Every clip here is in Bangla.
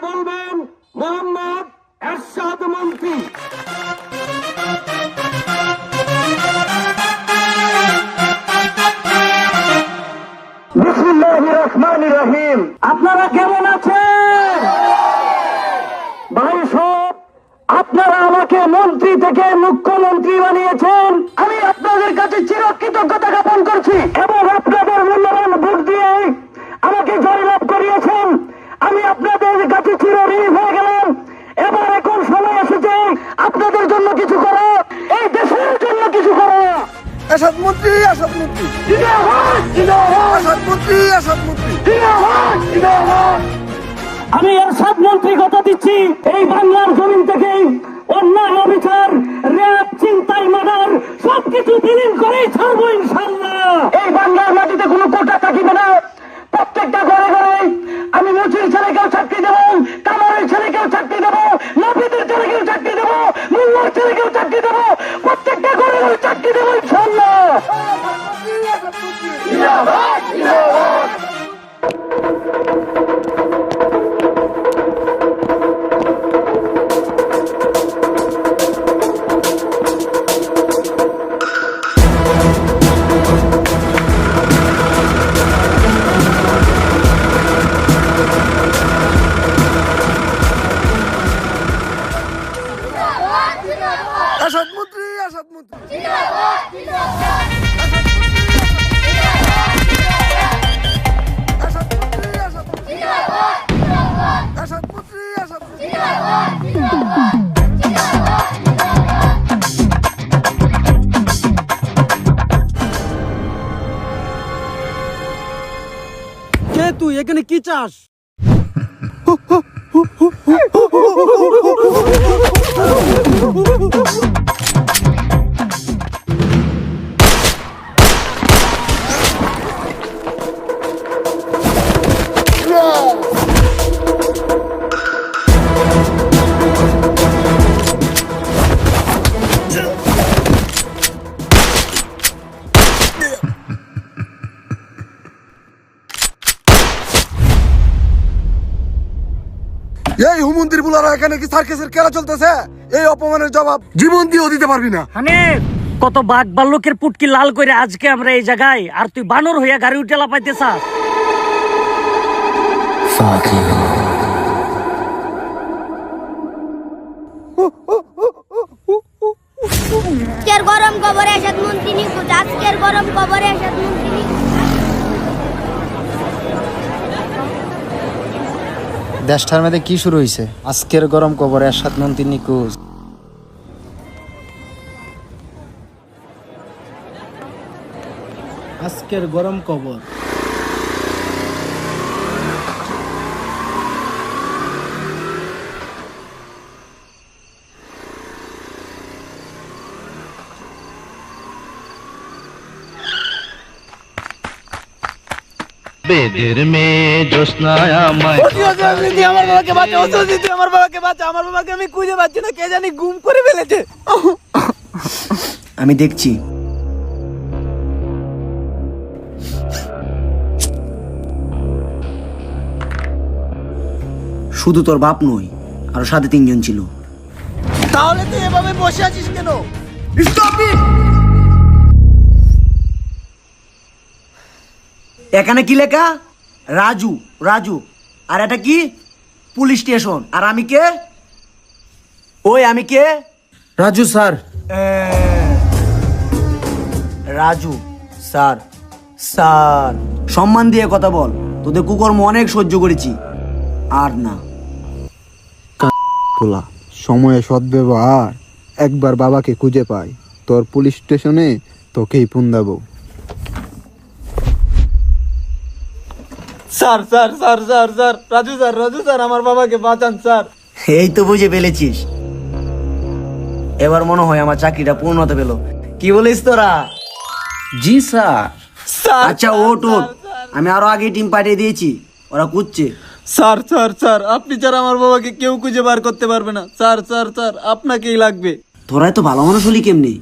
বলবেন মোহাম্মদ এরশাদ মন্ত্রী। বিসমিল্লাহির রহমানির রহিম। আপনারা কেমন আছেন ভাই সব? আপনারা আমাকে মন্ত্রী থেকে মুখ্যমন্ত্রী বানিয়েছেন, আমি আপনাদের কাছে চিরকৃতজ্ঞতা জ্ঞাপন করছি এবং আপনাদের মূল্যবান ভোট দিয়ে আমাকে জয়লাভ করিয়েছেন। আমি আপনাদের কাছে চিরঋণী হয়ে গেলাম। এবার এখন সময় এসেছে আপনাদের জন্য কিছু করা, এই দেশের জন্য কিছু করা। এরশাদ মন্ত্রী, এরশাদ মন্ত্রী, জিন্দাবাদ, জিন্দাবাদ, এরশাদ মন্ত্রী, এরশাদ মন্ত্রী। জিন্দাবাদ, জিন্দাবাদ। আমি এরশাদ মন্ত্রী কথা দিচ্ছি, এই বাংলার জমিন থেকে অন্যায়, অবিচার, র্যাব, চিন্তাই, মার্ডার সবকিছু বিলীন করেই ছাড়বো ইনশাআল্লাহ। এই বাংলার মাটিতে কোনো কোটা থাকিবে না। প্রত্যেকটা ঘরে ঘরে আমি মুচির ছেলেকেও চাকরি দেবো, কামারের ছেলেকেও চাকরি দেবো, নাপিতের ছেলেকেও চাকরি দেবো, মোল্লার ছেলেকেও চাকরি দেবো, প্রত্যেকটা ঘরে ঘরে চাকরি দেবো ইনশাআল্লাহ। জিন্দাবাদ, জিন্দাবাদ। এরশাদ মন্ত্রী, এরশাদ মন্ত্রী, এরশাদ মন্ত্রী, এরশাদ মন্ত্রী, এরশাদ মন্ত্রী, এরশাদ মন্ত্রী। কে তুই? এখানে কি চাস? এই হুমন্দির বুলারা এখানে কি সার্কাসের খেলা চলতেছে? এই অপমানের জবাব জীবন দিয়েও দিতে পারবি না। হানিফ, কত বাঘ ভাল্লুকের পুটকি লাল করে আজকে আমরা এই জায়গায়, আর তুই বানর হইয়া গাড়ি উঠে লাপাইতে চাস? আজকের গরম খবরে এরশাদ মন্ত্রী নিখোঁজ। আজকের গরম খবরে এরশাদ মন্ত্রী নিখোঁজ। দেশটার মধ্যে কি শুরু হয়েছে? আজকের গরম খবর এরশাদ মন্ত্রী নিখোঁজ। আজকের গরম খবর। বেদের মেয়ে জ্যোৎস্নায় আমায় আমার বাবাকে বাঁচা, আমার বাবাকে বাঁচা। আমার বাবাকে আমি খুঁজে পাচ্ছি না, কে জানি গুম করে ফেলেছে। আমি দেখছি। শুধু তোর বাপ নয়, আরো সাথে 3 জন ছিল। তাহলে তুই এভাবে বসে আছিস কেন? এখানে কি লেখা? রাজু, রাজু। আর এটা কি? Police station. আর আমি কে? ওই আমি কে? Raju sir. Raju sir. Sir, সম্মান দিয়ে কথা বল। তোদের কুকর্ম অনেক সহ্য করেছি, আর না। পোলা, সময়ে সদ্ব্যবহার। একবার বাবাকে খুঁজে পাই, তোর পুলিশ স্টেশনে তোকেই পুন্দাবো। Sir sir sir sir sir, Raju sir, Raju sir, আমার বাবাকে বাঁচান স্যার। এই তো বুঝে ফেলেছিস। এবার মনে হয় আমার চাকরিটা পূর্ণতা পেল। কি বলিস তোরা? জি স্যার। আচ্ছা ওট ওট, আমি আরো আগে টিম পাঠিয়ে দিয়েছি, ওরা খুঁজছে। স্যার স্যার স্যার, আপনি ছাড়া আমার বাবাকে কেউ খুঁজে বার করতে পারবে না। স্যার স্যার স্যার, আপনাকেই লাগবে। তোরাই তো ভালো মানুষ হলি কেমনি?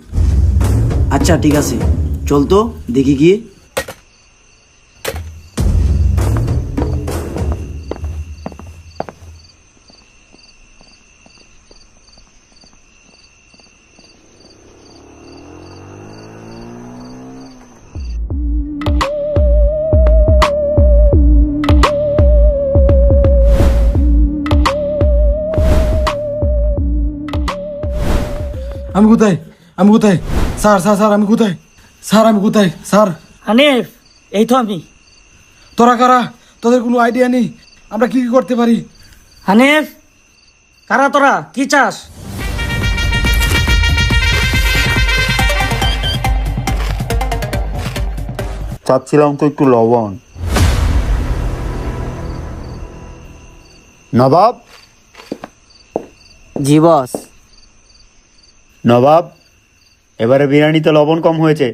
আচ্ছা ঠিক আছে, চল তো দেখি গিয়ে। আমি কোথায় আমি কোথায় স্যার স্যার স্যার আমি কোথায় স্যার আমি কোথায় স্যার? হানিফ, এই তো আমি। তোরা কারা? তোদের কোনো আইডিয়া নেই আমরা কি কি করতে পারি? হানিফ, কারা তোরা? কি চাস? চাচ্ছিলাম তো একটু লবণ। নবাব, জি বস। নবাব, এবারে বিরিয়ানিতে লবণ কম হয়েছে,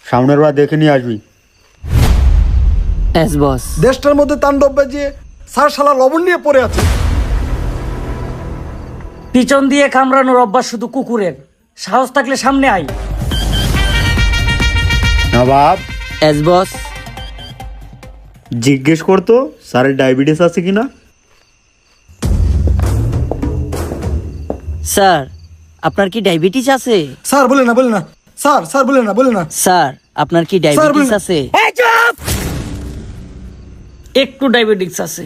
সামনের বার দেখে নিয়ে আসবি। এস বস। দেশটার মধ্যে তাণ্ডব বাজিয়ে স্যার শালা লবণ নিয়ে পড়ে আছে। পিছন দিয়ে কামড়ানোর অভ্যাস শুধু কুকুরের, সাহস থাকলে সামনে আয়। নবাব, এস বস। জিজ্ঞেস করতো স্যারের ডায়াবেটিস আছে কিনা। স্যার, আপনার কি ডায়াবেটিস আছে? স্যার বলে না বলে না স্যার স্যার বলে না বলে না স্যার, আপনার কি ডায়াবেটিস আছে? এই চুপ! একটু ডায়াবেটিক্স আছে।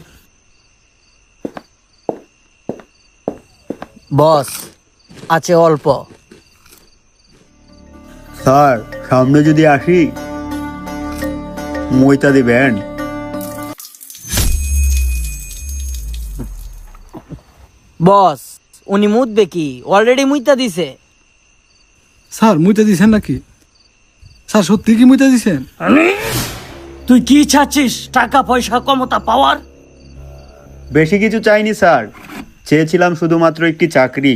বস, আছে অল্প। স্যার, সামনে যদি আসি মইতা দিবেন। বস, উনি মুতবে কি? অলরেডি মুইতা দিছে। স্যার মুইতে দিছেন নাকি? স্যার সত্যি কি মুইতে দিছেন? তুই কি চাচ্ছিস? টাকা পয়সা ক্ষমতা পাওয়ার? বেশি কিছু চাইনি স্যার, চেয়েছিলাম শুধুমাত্র একটি চাকরি।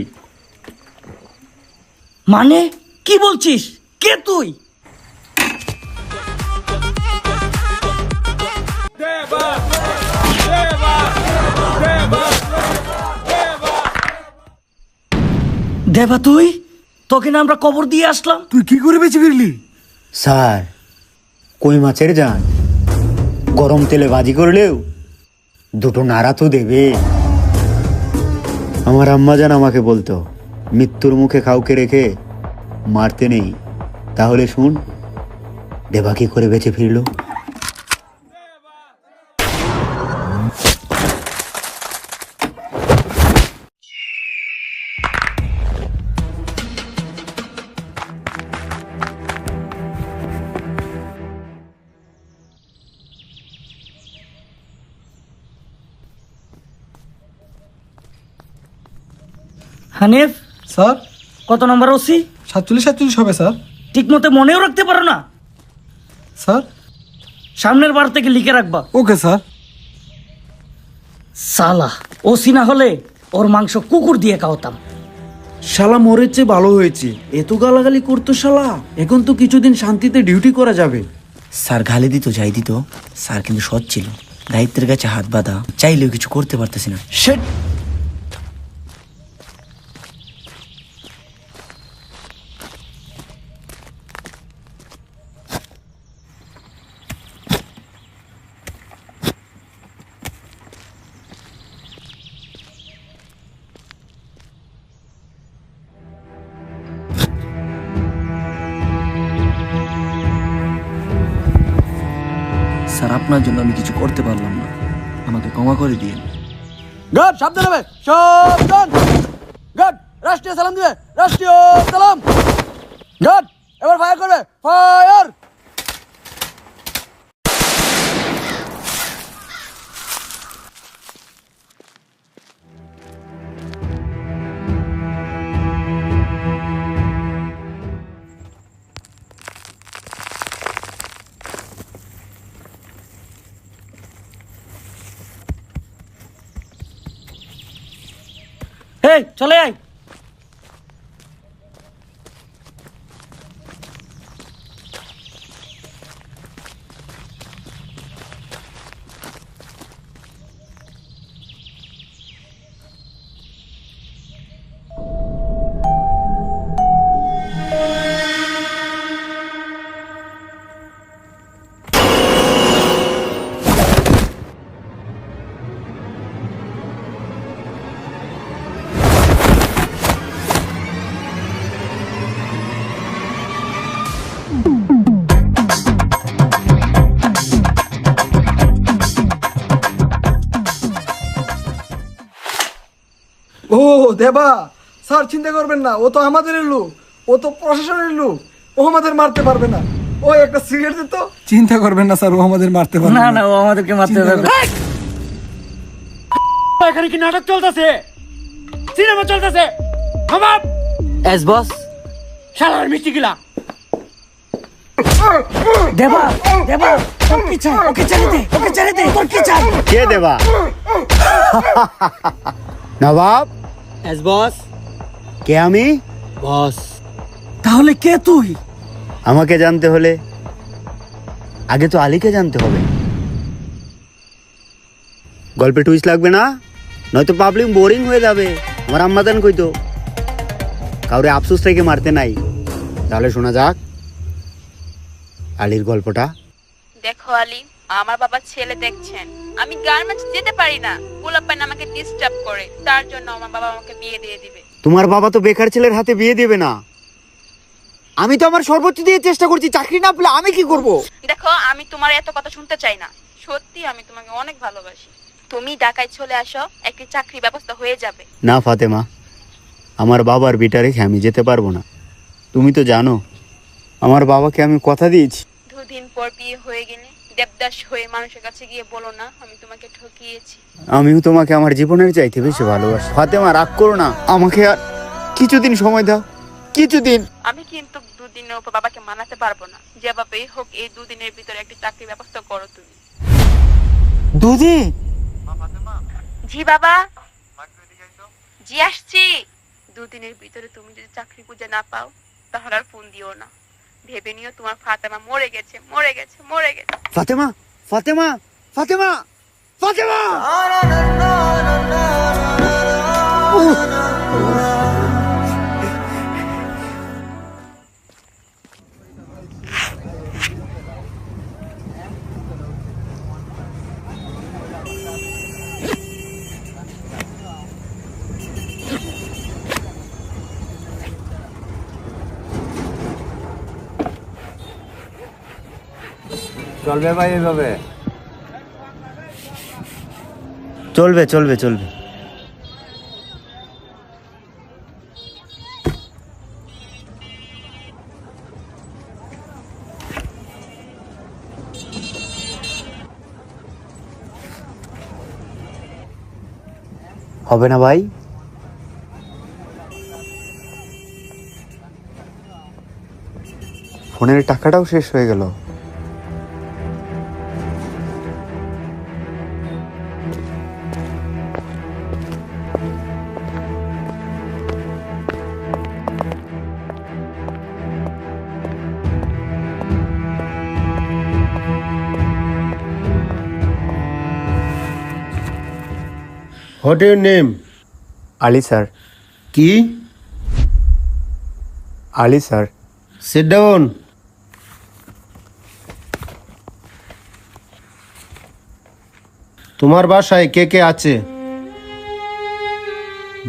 মানে কি বলছিস? কে তুই? দেবা তুই? তোকে না আমরা কবর দিয়ে আসলাম। তুই কি করে বেঁচে ফিরলি? স্যার, কই মাছের জান গরম তেলে ভাজি করলেও দুটো নাড়া তো দেবে। আমার আম্মাজান আমাকে বলতো, মৃত্যুর মুখে কাউকে রেখে মারতে নেই। তাহলে শুন, দেবা কি করে বেঁচে ফিরলো। হানিফ, স্যার কত নম্বর ওসি? 47 হবে স্যার। ঠিক মতো মনেও রাখতে পারো না? স্যার সামনের বার থেকে লিখে রাখবা। Okay sir. সালা, ওসি না হলে ওর মাংস কুকুর দিয়ে খাওয়াতাম। শালা মরেছে ভালো হয়েছে, এত গালাগালি করতো শালা। এখন তো কিছুদিন শান্তিতে ডিউটি করা যাবে। স্যার গালি দিত যাই দিত, স্যার কিন্তু সৎ ছিল, দায়িত্বের কাছে হাত বাঁধা, চাইলেও কিছু করতে পারতেছি না। শেট। স্যার আপনার জন্য আমি কিছু করতে পারলাম না, আমাকে ক্ষমা করে দিন। গার্ড সাবধান হবে, সাবধান। গার্ড রাষ্ট্রীয় সালাম দিবে, রাষ্ট্রীয় সালাম। গার্ড এবার ফায়ার করবে, ফায়ার। এই চলে আয়। ও দেবা, স্যার চিন্তা করবেন না, ও তো আমাদের লোক, ও তো প্রশাসনের লোক, ও আমাদের মারতে পারবে না। ও একটা সিগারেট দিত। চিন্তা করবেন না স্যার, ও আমাদের মারতে পারবে না না, ও আমাদেরকে মারতে পারবে। এখানে কি নাটক চলতেছে, সিনেমা চলতেছে? এস বস। শালার মিষ্টি গিলা। দেবা দেবা, তোর কি চাই? ওকে ছেড়ে দে, ওকে ছেড়ে দে, তোর কি চাই? কে দেবা? নবাব। এস বস। কে আমি? বস। তাহলে কে তুই? আমাকে জানতে হলে আগে তো আলীকে জানতে হবে। গল্পে টুইস্ট লাগবে না, নয়তো পাবলিক বোরিং হয়ে যাবে। আমার আম্মাদান কইতো কাউরে আফসোস থেকে মারতে নাই। তাহলে শোনা যাক আলীর গল্পটা। দেখো আলী, আমার বাবা ছেলে দেখছেন, আমি গার্মেন্টস যেতে পারি না, পোলাপান আমাকে ডিস্টার্ব করে, তার জন্য আমার বাবা আমাকে বিয়ে দিয়ে দিবে। তোমার বাবা তো বেকার ছেলের হাতে বিয়ে দেবে না। আমি তো আমার সর্বোচ্চ দিয়ে চেষ্টা করছি, চাকরি না পেলে আমি কি করব? দেখো, আমি তোমার এত কথা শুনতে চাই না, সত্যি আমি তোমাকে অনেক ভালোবাসি। তুমি ঢাকায় চলে আসো, একটি চাকরি ব্যবস্থা হয়ে যাবে। না ফাতেমা, আমার বাবার বিটা রেখে আমি যেতে পারবো না। তুমি তো জানো আমার বাবাকে আমি কথা দিয়েছি। দুদিন পর বিয়ে হয়ে গেলে দেবদাস হয়ে মানুষের কাছে গিয়ে বলো না আমি তোমাকে ঠকিয়েছি। আমিও তোমাকে আমার জীবনের চাইতে বেশি ভালোবাসি। ফাতেমা রাগ করো না, আমাকে আর কিছুদিন সময় দাও, কিছুদিন। আমি কিন্তু দুদিনের উপর বাবাকে মানাতে পারবো না, যেভাবেই হোক এই দুদিনের ভিতরে একটি চাকরি ব্যবস্থা করো তুমি। দুদিন? জি বাবা। জি আসছি। দুদিনের ভিতরে তুমি যদি চাকরি খুঁজে না পাও তাহলে আর ফোন দিও না। ভেবে নিও তোমার ফাতেমা মরে গেছে, মরে গেছে, মরে গেছে। ফাতেমা, ফাতেমা, ফাতেমা, ফাতেমা! চলবে ভাই এভাবে? চলবে চলবে চলবে। হবে না ভাই? ফোনের টাকাটাও শেষ হয়ে গেল। What your name? Ali sir. কি? আলী স্যার। Sit down. তোমার বাসায় কে কে আছে?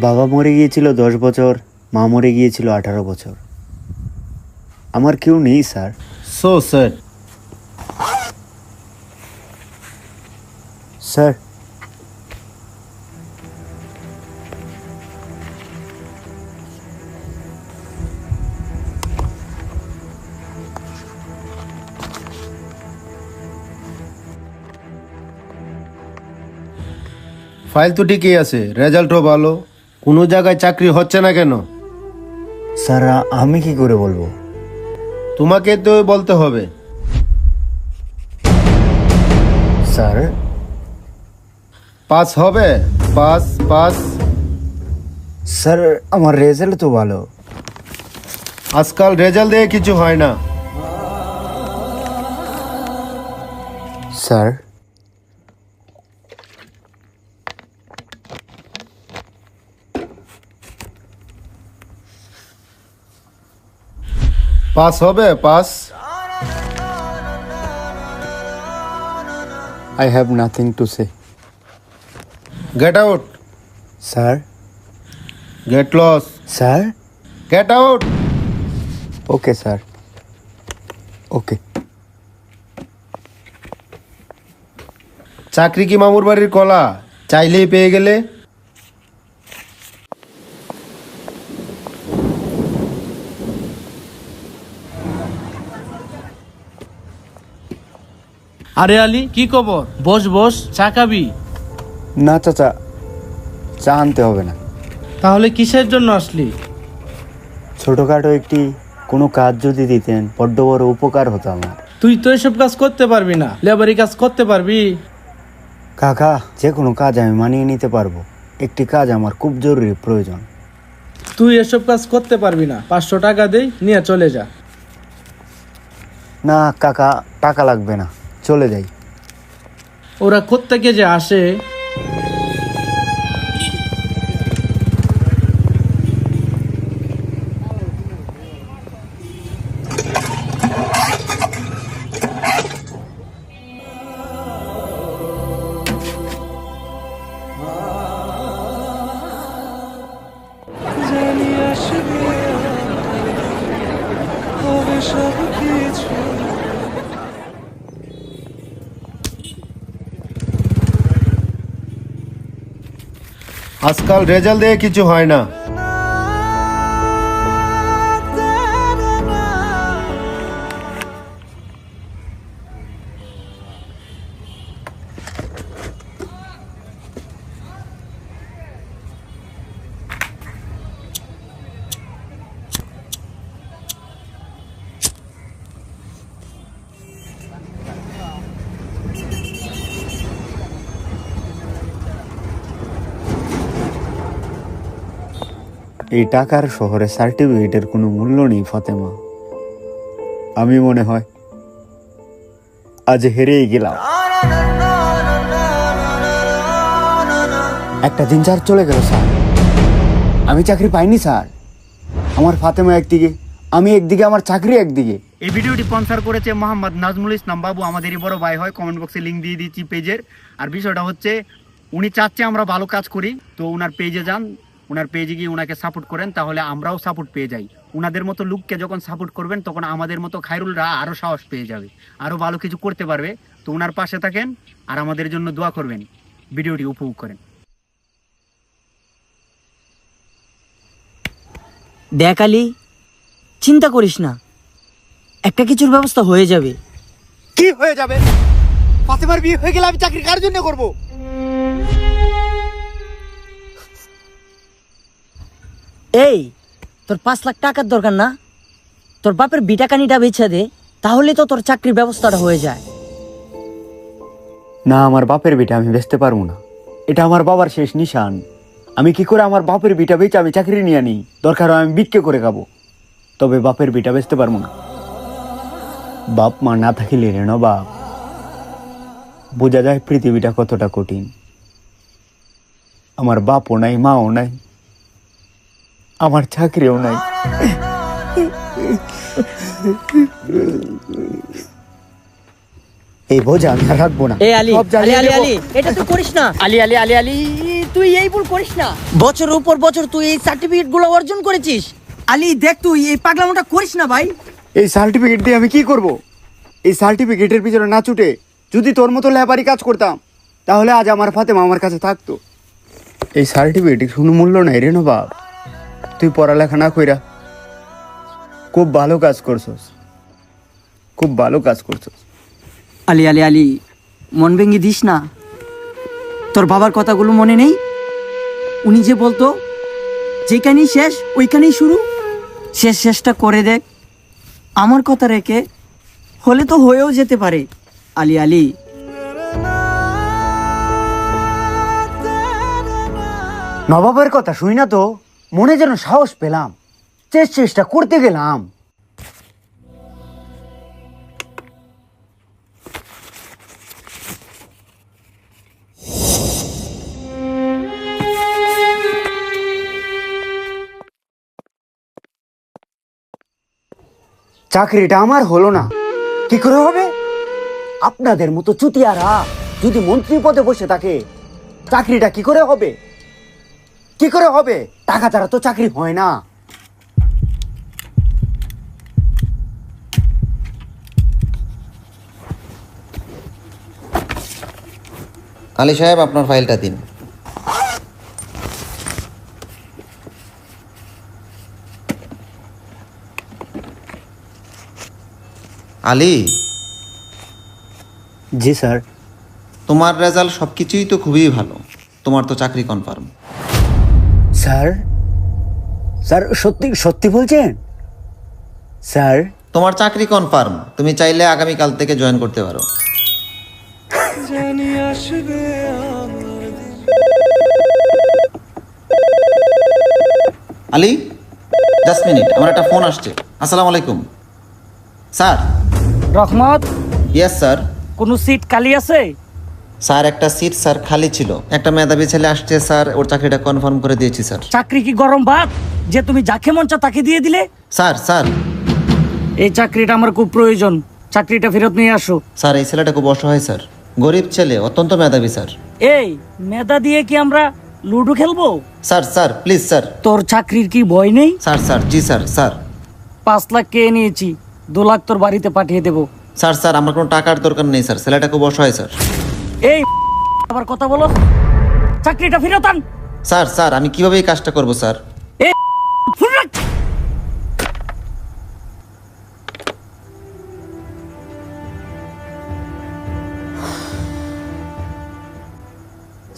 বাবা মরে গিয়েছিল 10 বছর, মা মরে গিয়েছিল 18 বছর। আমার কেউ নেই sir. So sad. Sir, file তো ঠিকই আছে, রেজাল্টও ভালো, কোনো জায়গায় চাকরি হচ্ছে না কেন? স্যার আমি কি করে বলবো? তোমাকে তো বলতে হবে। স্যার পাস হবে? Pass pass. স্যার আমার রেজাল্ট তো ভালো। আজকাল রেজাল্ট দিয়ে কিছু হয় না। স্যার পাস হবে? Pass. I have nothing to say. Get out. Sir? Get lost. Sir? Get out. Okay, sir. Okay. চাকরি কি মামুর বাড়ির কলা, চাইলেই পেয়ে গেলে? আরে আলী, কি খবর? বস বস, চা খাবি? না চাচা, চা আনতে হবে না। তাহলে কিসের জন্য আসলি? ছোটখাটো একটি কোনো কাজ যদি দিতেন বড্ড বড় উপকার হতো আমার। তুই তো এসব কাজ করতে পারবি না, লেবারি কাজ করতে পারবি? কাকা, যে কোনো কাজ আমি মানিয়ে নিতে পারবো, একটি কাজ আমার খুব জরুরি প্রয়োজন। তুই এসব কাজ করতে পারবি না, 500 টাকা দেই, নিয়ে চলে যা। না কাকা, টাকা লাগবে না, চলে যাই। ওরা কোত্থেকে যে আসে। আজকাল রেজাল্ট দিয়ে কিছু হয় না। এই টাকার শহরে সার্টিফিকেটের কোনো মূল্য নেই ফাতেমা। আমি মনে হয় আজ হেরেই গেলাম। একটা দিন স্যার চলে গেল স্যার, আমি চাকরি পাইনি স্যার। আমার ফাতেমা একদিকে, আমি একদিকে, আমার চাকরি একদিকে। এই ভিডিওটি স্পন্সর করেছে মোহাম্মদ নাজমুল ইসলাম বাবু, আমাদেরই বড় ভাই হয়। কমেন্ট বক্সে লিঙ্ক দিয়ে দিচ্ছি পেজের। আর বিষয়টা হচ্ছে, উনি চাচ্ছে আমরা ভালো কাজ করি, তো ওনার পেজে যান, ওনার পেজে গিয়ে ওনাকে সাপোর্ট করেন, তাহলে আমরাও সাপোর্ট পেয়ে যাই। ওনাদের মতো লোককে যখন সাপোর্ট করবেন তখন আমাদের মতো খায়রুলরা আরও সাহস পেয়ে যাবে, আরও ভালো কিছু করতে পারবে। তো ওনার পাশে থাকেন আর আমাদের জন্য দোয়া করবেন। ভিডিওটি উপভোগ করেন। দেখ আলী, চিন্তা করিস না, একটা কিছুর ব্যবস্থা হয়ে যাবে। কি হয়ে যাবে? ফাতেমার বিয়ে হয়ে গেলে আমি চাকরি কার জন্য করব? এই, তোর 5 লাখ টাকার দরকার না? তোর বাপের বিটাকানিটা বেচে দে, তাহলে তো তোর চাকরির ব্যবস্থাটা হয়ে যায়। না, আমার বাপের বিটা আমি বেচতে পারবো না, এটা আমার বাবার শেষ নিশান। আমি কি করে আমার বাপের বিটা বেচে আমি চাকরি নিয়ে আনি? দরকার হয় আমি বিক্রি করে খাবো, তবে বাপের বিটা বেচতে পারবো না। বাপ মা না থাকিলে রে বাপ, বোঝা যায় পৃথিবীটা কতটা কঠিন। আমার বাপও নাই, মাও নাই, আমার চাকরিও নাই। এই বোঝা আমি আর রাখবো না। এই আলী, আলী আলী আলী, এটা তুই করিস না। আলী আলী আলী আলী, তুই এই ভুল করিস না। বছরের উপর বছর তুই এই সার্টিফিকেট গুলো অর্জন করেছিস। আলী দেখ, তুই এই পাগলামোটা করিস না ভাই। এই সার্টিফিকেট দিয়ে আমি কি করব? এই সার্টিফিকেটের পিছনে না ছুটে যদি তোর মতো লেবারি কাজ করতাম, তাহলে আজ আমার ফাতেমা আমার কাছে থাকতো। এই সার্টিফিকেটের কোনো মূল্য নাই রে বাপ। তুই পড়ালেখা না কইরা খুব ভালো কাজ করছস, খুব ভালো কাজ করছস। আলী আলী আলী, মন ভেঙে দিস না। তোর বাবার কথাগুলো মনে নেই? উনি যে বলতো, যেখানেই শেষ ওইখানেই শুরু। শেষটা করে দেখ, আমার কথা রেখে হলে তো হয়েও যেতে পারে। আলী আলী, নবাবের কথা শুই না তো মনে যেন সাহস পেলাম, চেষ্টা করতে গেলাম। চাকরিটা আমার হলো না, কি করে হবে? আপনাদের মতো চুতিয়ারা যদি মন্ত্রী পদে বসে থাকে, চাকরিটা কি করে হবে? কি করে হবে? টাকা ছাড়া তো চাকরি হয় না। আলী সাহেব, আপনার ফাইলটা দিন। আলী, জি স্যার। তোমার রেজাল্ট সব কিছুই তো খুবই ভালো, তোমার তো চাকরি কনফার্ম। স্যার স্যার সত্যি সত্যি বলছেন স্যার? তোমার চাকরি কনফার্ম, তুমি চাইলে আগামীকাল থেকে জয়েন করতে পারো। আলী, জাস্ট মিনিট, আমার একটা ফোন আসছে। আসসালামু আলাইকুম স্যার। রহমত, ইয়েস স্যার। কোনো সিট খালি আছে? স্যার একটা সিট স্যার খালি ছিল, একটা মেধাবী ছেলে আসছে স্যার, ওর চাকরিটা কনফার্ম করে দিয়েছি স্যার। চাকরি কি গরম ভাত যে তুমি যাকে মন চাও তাকে দিয়ে দিলে? স্যার স্যার এই চাকরিটা আমার খুব প্রয়োজন, চাকরিটা ফেরত নিয়ে আসো। স্যার এই ছেলেটা খুব অসহায় স্যার, গরিব ছেলে, অত্যন্ত মেধাবী স্যার। এই মেধা দিয়ে কি আমরা লুডো খেলবো? Sir sir please sir. তোর চাকরির কি ভয় নেই? স্যার স্যার জি স্যার স্যার। 5 লাখ কে নিয়েছি, 2 লাখ তোর বাড়িতে পাঠিয়ে দেবো। স্যার স্যার আমার কোনো টাকার দরকার নেই স্যার, ছেলেটা খুব অসহায় স্যার। এই আবার কথা বলো, চাকরিটা ফেরত আন। স্যার স্যার আমি কিভাবে এই কাজটা করবো স্যার? এই ফোন রাখ।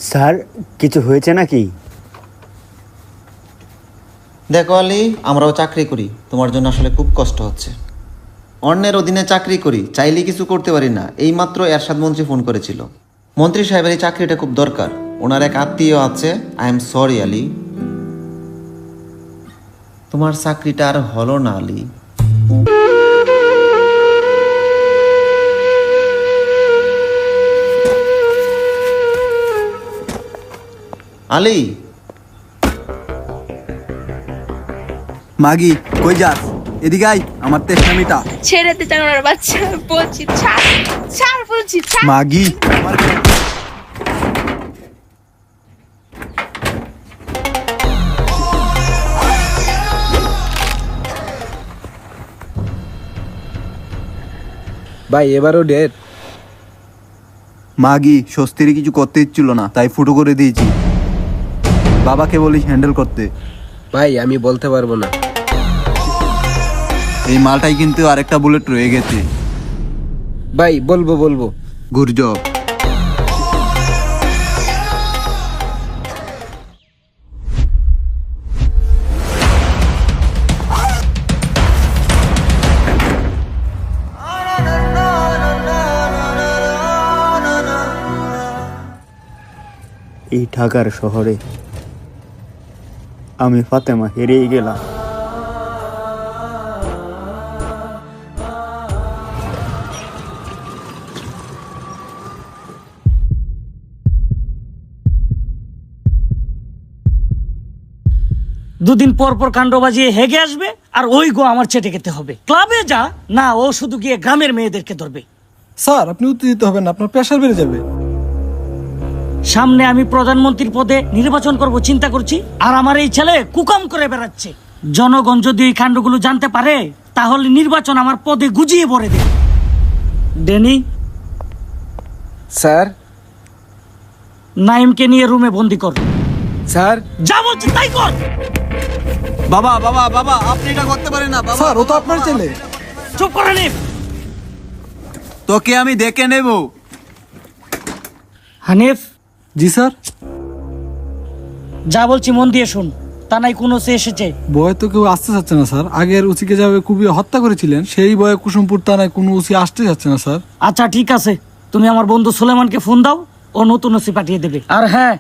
স্যার কিছু হয়েছে নাকি? দেখো আলী, আমরাও চাকরি করি, তোমার জন্য আসলে খুব কষ্ট হচ্ছে। অন্যের অধীনে চাকরি করি, চাইলেই কিছু করতে পারি না। এইমাত্র এরশাদ মন্ত্রী ফোন করেছিল, মন্ত্রী সাহেবের এই চাকরিটা খুব দরকার, ওনার এক আত্মীয় আছে। আই এম সরি আলী, তোমার চাকরিটা আর হলো না আলী। আলী, মাগি কই যাস? এদিকে আই, আমার তেষ্টা মিটা। ছেড়ে দে জানোয়ার বাচ্চা, বলছি ছাড় ছাড়, বলছি ছাড়। মাগি ভাই এবারও ডেট। মাগি স্বস্তির কিছু করতে ইচ্ছিল না, তাই ফুটো করে দিয়েছি। বাবাকে বলিস হ্যান্ডেল করতে। ভাই আমি বলতে পারবো না। এই মালটাই কিন্তু আরেকটা বুলেট রয়ে গেছে। ভাই বলবো বলবো। গুরজব। এই ঢাকার শহরে আমি ফাতেমা হেরেই গেলাম। দুদিন পর পর কাণ্ড বাজিয়ে হেগে আসবে, আর ওই গো আমার চেটে খেতে হবে। ক্লাবে যা না, ও শুধু গিয়ে গ্রামের মেয়েদেরকে ধরবে। স্যার আপনি উত্তেজিত হবেন না, আপনার প্রেশার বেড়ে যাবে। সামনে আমি প্রধানমন্ত্রীর পদে নির্বাচন করব চিন্তা করছি, আর আমার এই ছেলে কুকাম করে বেড়াচ্ছে। জনগণ যদি এই কাণ্ডগুলো জানতে পারে তাহলে নির্বাচন আমার পদে গুজিয়ে ভরে দেবে। Denny, sir. নাইমকে নিয়ে রুমে বন্দি কর। স্যার। যা বলছি তাই কর। বাবা বাবা বাবা, আপনি এটা করতে পারেন না বাবা। স্যার ও তো আপনার ছেলে। চুপ করে নে। তোকে আমি দেখে নেব। হানিফ। জি স্যার। যা বলছি মন দিয়ে শুন, তা নাই কোনো সে এসেছে। বয় তো কেউ আসতে চাচ্ছে না স্যার। আগের উচিকে যাবে খুবই হত্যা করেছিলেন, সেই বয়ে কুসুমপুর থানায় কোনো উচি আসতে যাচ্ছে না স্যার। আচ্ছা ঠিক আছে, তুমি আমার বন্ধু সুলেমানকে ফোন দাও, ও নতুন ওসি পাঠিয়ে দেবে। আর হ্যাঁ,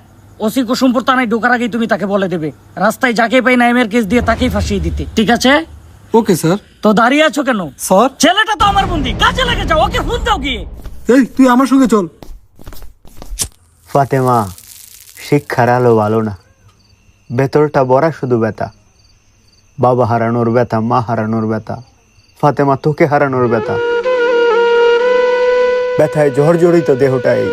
ওসি কুসুমপুর থানায় ঢোকার আগেই তুমি তাকে বলে দেবে রাস্তায় যাকে পাই নাইমের কেস দিয়ে তাকেই ফাঁসিয়ে দিতে, ঠিক আছে? Okay sir. তো দাঁড়িয়ে আছো কেন? স্যার ছেলেটা তো আমার বন্ধু, কাজে লেগে যাও, ওকে ফোন দাও গিয়ে। এই তুই আমার সঙ্গে চল। ফাতেমা, শিক্ষার আলো ভালো না, ভেতরটা ভরা শুধু ব্যথা। বাবা হারানোর ব্যথা, মা হারানোর ব্যথা, ফাতেমা তোকে হারানোর ব্যথা। ব্যথায় জর্জরিত দেহটাই।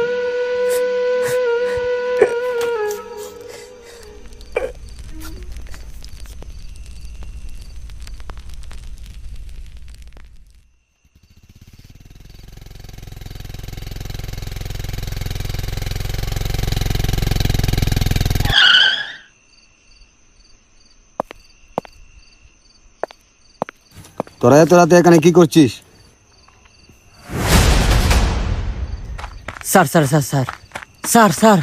তোরা এত রাতে এখানে কি করছিস? Sir sir sir sir sir sir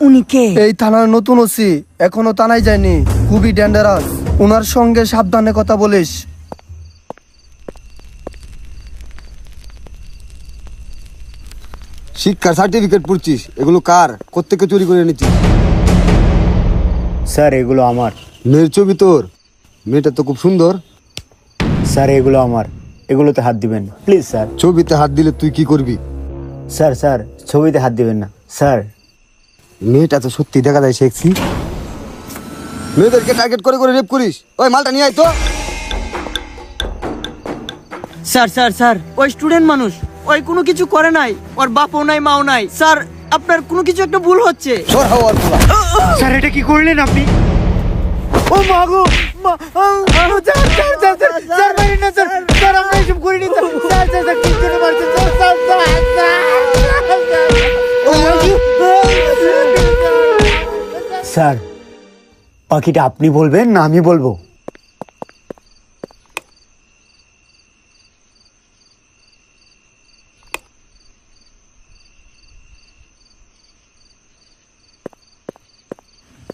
উনি কে? এই থানার নতুন ওসি, এখনো থানায় যায়নি, খুবই ডেঞ্জারাস। ওনার সঙ্গে সাবধানে কথা বলিস। শিক্ষার সার্টিফিকেট পড়ছিস, এগুলো কার? কোত্থেকে চুরি করে এনেছিস? স্যার এগুলো আমার। মেয়ের ছবি তোর? মেয়েটা তো খুব সুন্দর। স্যার এগুলো আমার, এগুলোতে হাত দিবেন না প্লিজ স্যার। ছবিতে হাত দিলে তুই কি করবি? স্যার স্যার ছবিতে হাত দিবেন না স্যার। মেয়েটা তো সত্যি দেখা যায় সেক্সি। মেয়েদেরকে টার্গেট করে করে রেপ করিস। ওই মালটা নিয়ে আয় তো। স্যার স্যার স্যার ওই স্টুডেন্ট মানুষ, ওই কোনো কিছু করে নাই, ওর বাপও নাই মাও নাই। স্যার আপনার কোনো কিছু একটা ভুল হচ্ছে। স্যার এটা কি করলেন আপনি? ও মা গো মা! Sir sir sir sir sir মারেন না স্যার, স্যার আমরা এসব করিনি স্যার, স্যার স্যার স্যার ঠিক করে মারছেন স্যার, স্যার স্যার স্যার। বাকিটা আপনি বলবেন না আমি বলবো?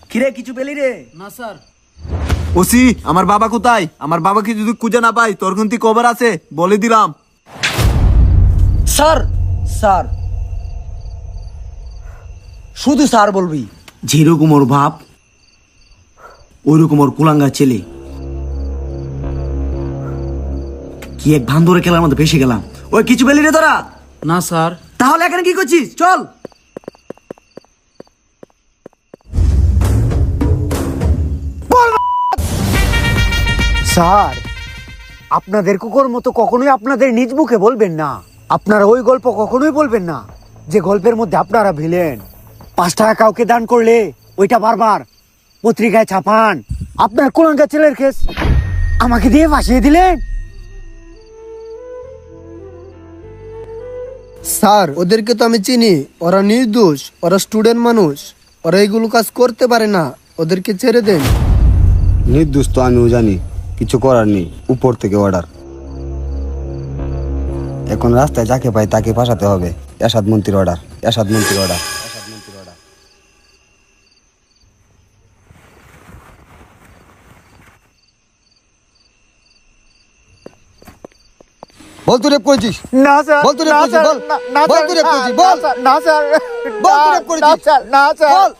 কিরে কিছু পেলি রে? না স্যার। ওসি আমার বাবা কোথায়? আমার বাবাকে যদি খুঁজে না পাই তোর কিন্তু খবর আছে, বলে দিলাম। স্যার স্যার শুধু স্যার বলবি। যেরকম ওর ভাব ওইরকম ওর কুলাঙ্গা ছেলে। কি এক ভান্দরে খেলার মধ্যে ভেসে গেলাম। ওই কিছু পেলি রে তোরা? না স্যার। তাহলে এখানে কি করছিস? চল। স্যার আপনাদের কুকুর মতো কখনোই আপনাদের নিজ মুখে বলবেন না। আপনারা ওই গল্প কখনোই বলবেন না যে গল্পের মধ্যে আপনারা ভিলেন। 5 টাকা কাউকে দান করলে ওইটা বারবার পত্রিকায় ছাপান। আপনার কোলাঙ্গা ছেলের কেস আমাকে দিয়ে ফাঁসিয়ে দিলেন। স্যার ওদেরকে তো আমি চিনি, ওরা নির্দোষ, ওরা স্টুডেন্ট মানুষ, ওরা এইগুলো কাজ করতে পারে না, ওদেরকে ছেড়ে দেন। নির্দোষ তো আমিও জানি, কিছু করার নেই, উপর থেকে অর্ডার। এখন রাস্তায় যাকে পাই তাকে ফাঁসাতে হবে। এরশাদ মন্ত্রীর অর্ডার, এরশাদ মন্ত্রীর অর্ডার। বল তুই রেপ করেছিস? না স্যার, বল তুই রেপ করেছিস, বল। বল তুই রেপ করেছিস, বল। না স্যার, বল তুই রেপ করেছিস। না স্যার। বল।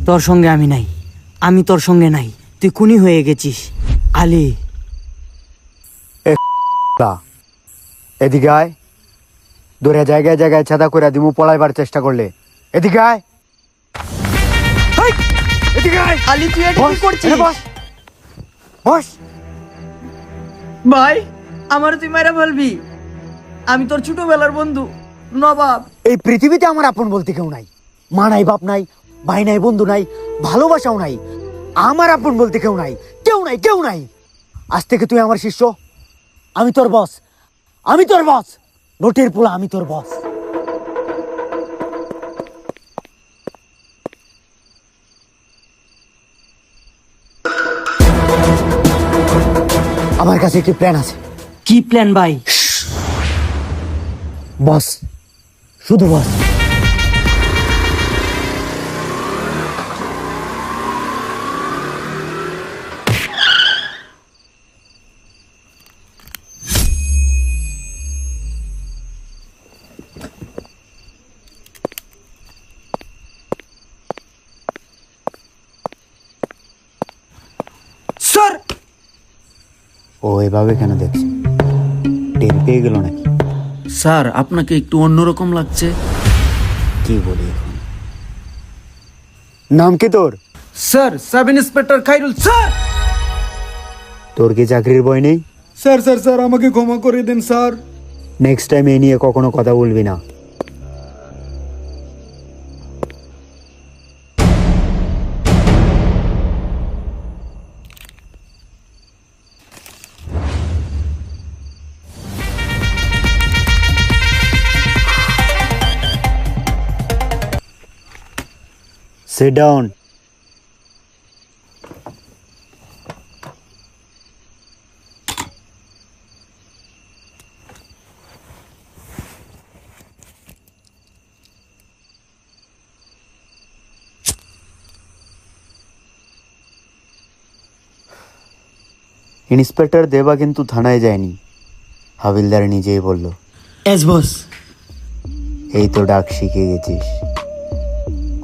তোর সঙ্গে আমি নাই, আমি তোর সঙ্গে নাই, তুই খুনি হয়ে গেছিস আলী। এদিকে আয়, ধরে জায়গায় জায়গায় ছাদা করে দিমু পলাইবার চেষ্টা করলে। এদিকে আয়, এদিকে আয়। আলী তুই এটা কি করছিস? বস বস। ভাই আমার তুই মাইরা বলবি, আমি তোর ছোটবেলার বন্ধু নবাব। এই পৃথিবীতে আমার আপন বলতে কেউ নাই। মা নাই, বাপ নাই, ভাই নাই, বন্ধু নাই, ভালোবাসাও নাই। আমার আপন বলতে কেউ নাই, কেউ নাই, কেউ নাই। আজ থেকে তুই আমার শিষ্য, আমি তোর বস, আমি তোর বস। নোটের পোলা, আমি তোর বস। আমার কাছে একটি প্ল্যান আছে। কি প্ল্যান ভাই? বস, শুধু বস। স্যার ও এভাবে কেন দেখছে? টের পেয়ে গেল নাকি? স্যার আপনাকে একটু অন্যরকম লাগছে। কি বলি এখন? নাম কি তোর? Sir, sub inspector Khairul sir. তোর কি চাকরির ভয় নেই? স্যার স্যার স্যার আমাকে ক্ষমা করে দেন স্যার। নেক্সট টাইম এই নিয়ে কখনো কথা বলবি না। Sit down. ইন্সপেক্টর দেবা কিন্তু থানায় যায়নি, হাবিলদার নিজেই বলল। এস বস। এই তো ডাক শিখে গেছিস,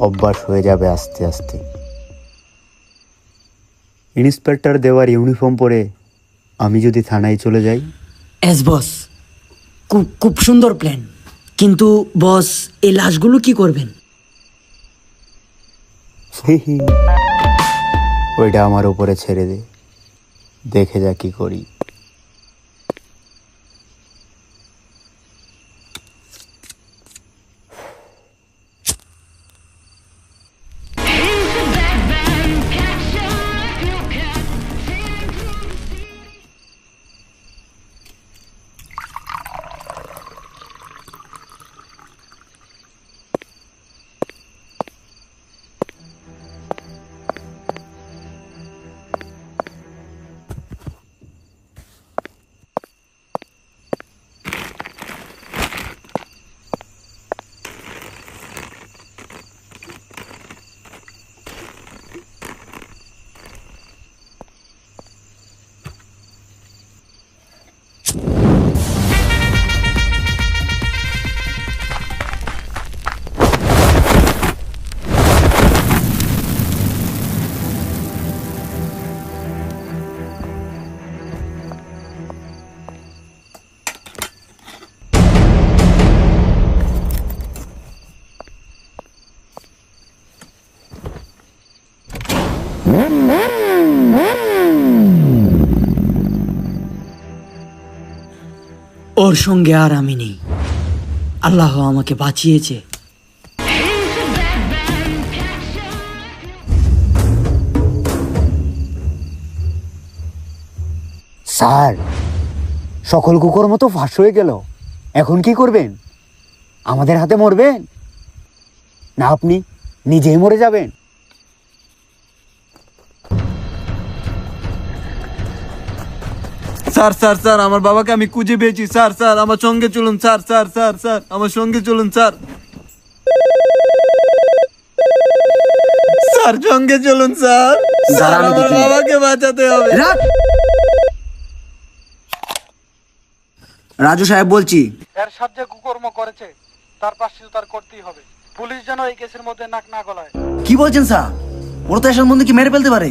অভ্যাস হয়ে যাবে আস্তে আস্তে। ইন্সপেক্টর দেওয়ার ইউনিফর্ম পরে আমি যদি থানায় চলে যাই? এস বস, খুব খুব সুন্দর প্ল্যান, কিন্তু বস এই লাশগুলো কি করবেন? ওইটা আমার উপরে ছেড়ে দে, দেখে যা কি করি। ওর সঙ্গে আর আমি নেই, আল্লাহ আমাকে বাঁচিয়েছে। স্যার, সকল কুকুর মতো ফাঁস হয়ে গেল, এখন কি করবেন? আমাদের হাতে মরবেন না আপনি নিজেই মরে যাবেন? স্যার স্যার স্যার, আমার বাবাকে আমি খুঁজে পেয়েছি স্যার। স্যার আমার সঙ্গে চলুন স্যার। স্যার স্যার স্যার, আমার সঙ্গে চলুন স্যার। স্যার সঙ্গে চলুন স্যার। স্যার আমার বাবাকে বাঁচাতে হবে। রাজু সাহেব বলছি। এর সাথে কুকর্ম করেছে, তার প্রায়শ্চিত্ত তার করতেই হবে। পুলিশ যেন এই কেসের মধ্যে নাক না গলায়। কি বলছেন স্যার? ওরা তো এসব বন্ধুকে মেরে ফেলতে পারে।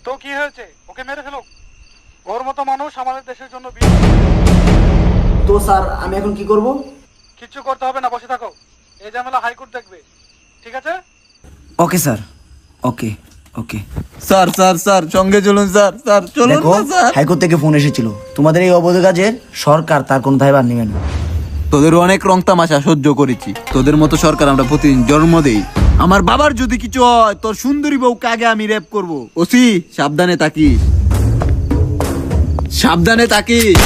তো কি হয়েছে, ওকে মেরে ফেলুক। ওর মতো মানুষ আমাদের দেশের জন্য তো স্যার আমি এখন কি করব? কিচ্ছু করতে হবে না, বসে থাকো। এই ঝামেলা হাইকোর্ট দেখবে, ঠিক আছে? ওকে স্যার, ওকে ওকে। স্যার স্যার স্যার, সঙ্গে চলুন স্যার। স্যার চলুন দেখো, না স্যার। হাইকোর্ট থেকে ফোন এসেছিল, তোমাদের এই অবৈধ কাজের সরকার তার কোনো দায়ভার নেবে না। তোদের অনেক রং তামাশা সহ্য করেছি, তোদের মতো সরকার আমরা প্রতিদিন জন্ম দেই। আমার বাবার যদি কিছু হয়, তোর সুন্দরী বউকে আগে আমি রেপ করব। ওসি সাবধানে তাকিস, সাবধানে তাকিস।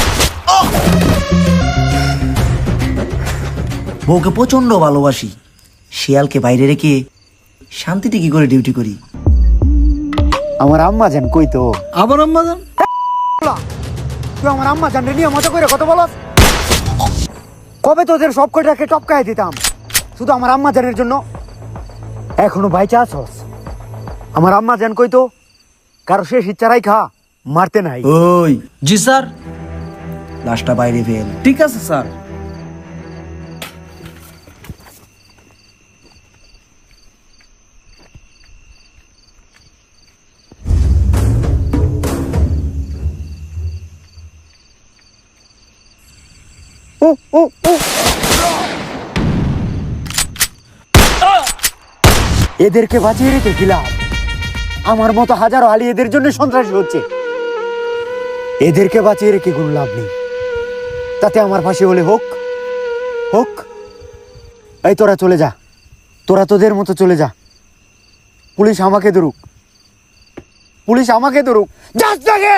বউকে প্রচন্ড ভালোবাসি, শিয়ালকে বাইরে রেখে শান্তিতে কি করে ডিউটি করি। আমার আম্মা জান কই? তো আবার আম্মা জান? তুই আমার আম্মা জান নিয়ে মজা করে কত বলস? কবে তোদের সব কটাকে টপকায় দিতাম শুধু আমার আম্মা জানের জন্য। এখনো বাইচা আছস? আমার আম্মা জান কই? তো কারো শেষ ইচ্ছারাই খা, মারতে নাই। ওই জি স্যার, লাশটা বাইরে ফেল। ঠিক আছে স্যার। এদেরকে বাঁচিয়ে রেখে কি লাভ? আমার মতো হাজারো আলী এদের জন্য সন্ত্রাসী হচ্ছে। এদেরকে বাঁচিয়ে রেখে কোনো লাভ নেই, তাতে আমার ফাঁসি হলে হোক হোক। এই তোরা চলে যা, তোরা তোদের মতো চলে যা। পুলিশ আমাকে ধরুক, পুলিশ আমাকে ধরুক। যাস না।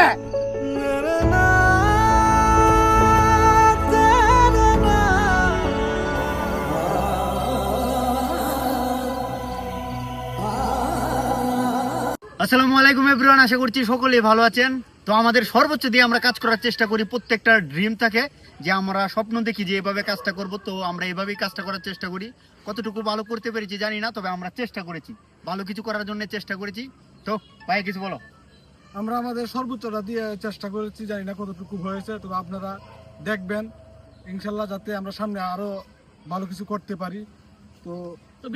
আসসালামু আলাইকুম এভরিওয়ান, আশা করছি সকলেই ভালো আছেন। তো আমাদের সর্বোচ্চ দিয়ে আমরা কাজ করার চেষ্টা করি। প্রত্যেকটা ড্রিম থাকে যে আমরা স্বপ্ন দেখি যে এভাবে কাজটা করব, তো আমরা এভাবেই কাজটা করার চেষ্টা করি। কতটুকু ভালো করতে পেরেছি জানি না, তবে আমরা চেষ্টা করেছি, ভালো কিছু করার জন্য চেষ্টা করেছি। তো ভাই কিছু বলো। আমরা আমাদের সর্বোচ্চটা দিয়ে চেষ্টা করেছি, জানি না কতটুকু হয়েছে, তবে আপনারা দেখবেন ইনশাল্লাহ, যাতে আমরা সামনে আরো ভালো কিছু করতে পারি। তো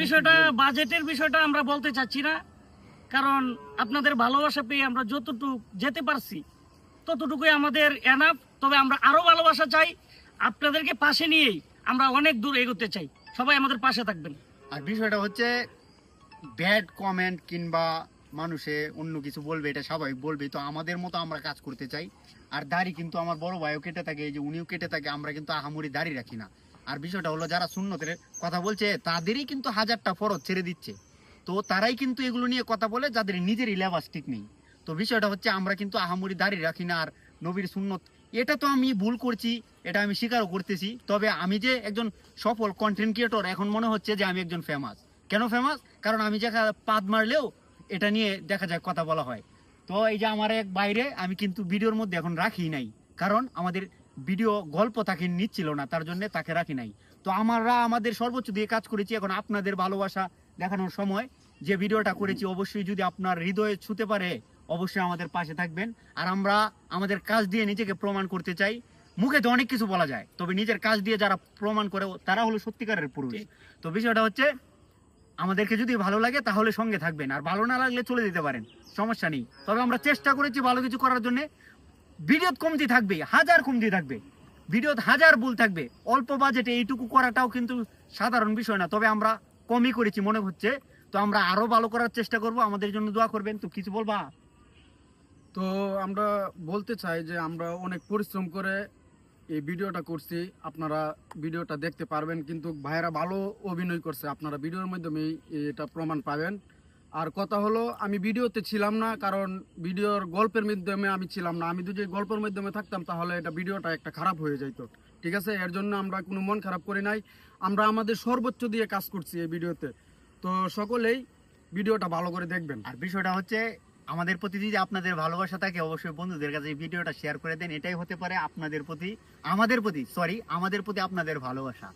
বিষয়টা বাজেটের বিষয়টা আমরা বলতে চাচ্ছি না, কারণ আপনাদের ভালোবাসা পেয়ে আমরা যতটুকু যেতে পারছি ততটুকুই আমাদের এনাফ। তবে আমরা আরো ভালোবাসা চাই, আপনাদেরকে পাশে নিয়েই আমরা অনেক দূর এগোতে চাই। সবাই আমাদের পাশে থাকবেন। আর বিষয়টা হচ্ছে ব্যাড কমেন্ট কিংবা মানুষে অন্য কিছু বলবে, এটা স্বাভাবিক বলবে, তো আমাদের মতো আমরা কাজ করতে চাই। আর দাড়ি কিন্তু আমার বড় ভাইও কেটে থাকে, এই যে উনিও কেটে থাকে, আমরা কিন্তু আহামরি দাড়ি রাখি না। আর বিষয়টা হলো যারা সুন্নতের কথা বলছে তাদেরই কিন্তু হাজারটা ফরজ ছেড়ে দিচ্ছে, তো তারাই কিন্তু এগুলো নিয়ে কথা বলে যাদের নিজেরই লেবাস ঠিক নেই। তো বিষয়টা হচ্ছে আমরা কিন্তু আহামরি দাড়ি রাখি না। আর নবীর সুন্নত, এটা তো আমি ভুল করছি, এটা আমি স্বীকারও করতেছি। তবে আমি যে একজন সফল কন্টেন্ট ক্রিয়েটর, এখন মনে হচ্ছে যে আমি একজন ফেমাস। কেন ফেমাস? কারণ আমি দেখা পাদ মারলেও এটা নিয়ে দেখা যায় কথা বলা হয়। তো এই যে আমার এক বাইরে আমি কিন্তু ভিডিওর মধ্যে এখন রাখি নাই, কারণ আমাদের ভিডিও গল্প তাকে নিচ্ছিল না, তার জন্য তাকে রাখি নাই। তো আমরা আমাদের সর্বোচ্চ দিয়ে কাজ করেছি। এখন আপনাদের ভালোবাসা দেখানোর সময়। যে ভিডিওটা করেছি অবশ্যই যদি আপনার হৃদয়ে ছুঁতে পারে, অবশ্যই আমাদের পাশে থাকবেন। আর আমরা আমাদের কাজ দিয়ে নিজেকে প্রমাণ করতে চাই। মুখে তো অনেক কিছু বলা যায়, তবে নিজের কাজ দিয়ে যারা প্রমাণ করে তারা হলো সত্যিকারের পুরুষ। তো বিষয়টা হচ্ছে আমাদেরকে যদি ভালো লাগে তাহলে সঙ্গে থাকবেন, আর ভালো না লাগলে চলে যেতে পারেন, সমস্যা নেই। তবে আমরা চেষ্টা করেছি ভালো কিছু করার জন্য। ভিডিও কমতি থাকবে, হাজার কমতি থাকবে, ভিডিও হাজার ভুল থাকবে। অল্প বাজেটে এইটুকু করাটাও কিন্তু সাধারণ বিষয় না, তবে আমরা কমই করেছি মনে হচ্ছে। তো আমরা আরো ভালো করার চেষ্টা করব, আমাদের জন্য দোয়া করবেন। তো কিছু বলবা? তো আমরা বলতে চাই যে আমরা অনেক পরিশ্রম করে এই ভিডিওটা করছি, আপনারা ভিডিওটা দেখতে পারবেন, কিন্তু ভাইয়েরা ভালো অভিনয় করছে, আপনারা ভিডিওর মাধ্যমে এটা প্রমাণ পাবেন। আর কথা হলো, আমি ভিডিওতে ছিলাম না, কারণ ভিডিওর গল্পের মাধ্যমে আমি ছিলাম না। আমি যদি গল্পের মাধ্যমে থাকতাম তাহলে এটা ভিডিওটা একটা খারাপ হয়ে যেত, ঠিক আছে? এর জন্য আমরা কোনো মন খারাপ করি নাই, আমরা আমাদের সর্বোচ্চ দিয়ে কাজ করছি এই ভিডিওতে। তো সকলেই ভিডিওটা ভালো করে দেখবেন। আর বিষয়টা হচ্ছে আমাদের প্রতি যদি আপনাদের ভালোবাসা থাকে, অবশ্যই বন্ধুদের কাছে এই ভিডিওটা শেয়ার করে দেন। এটাই হতে পারে আপনাদের প্রতি আমাদের প্রতি আপনাদের ভালোবাসা।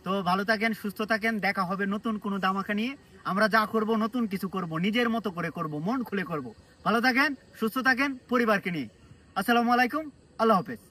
তো ভালো থাকেন, সুস্থ থাকেন, দেখা হবে নতুন কোনো ধামাকা নিয়ে। আমরা যা করব নতুন কিছু করব, নিজের মতো করে করব, মন খুলে করব। ভালো থাকেন, সুস্থ থাকেন, পরিবারকে নিয়ে। আসসালামু আলাইকুম, আল্লাহ হাফেজ।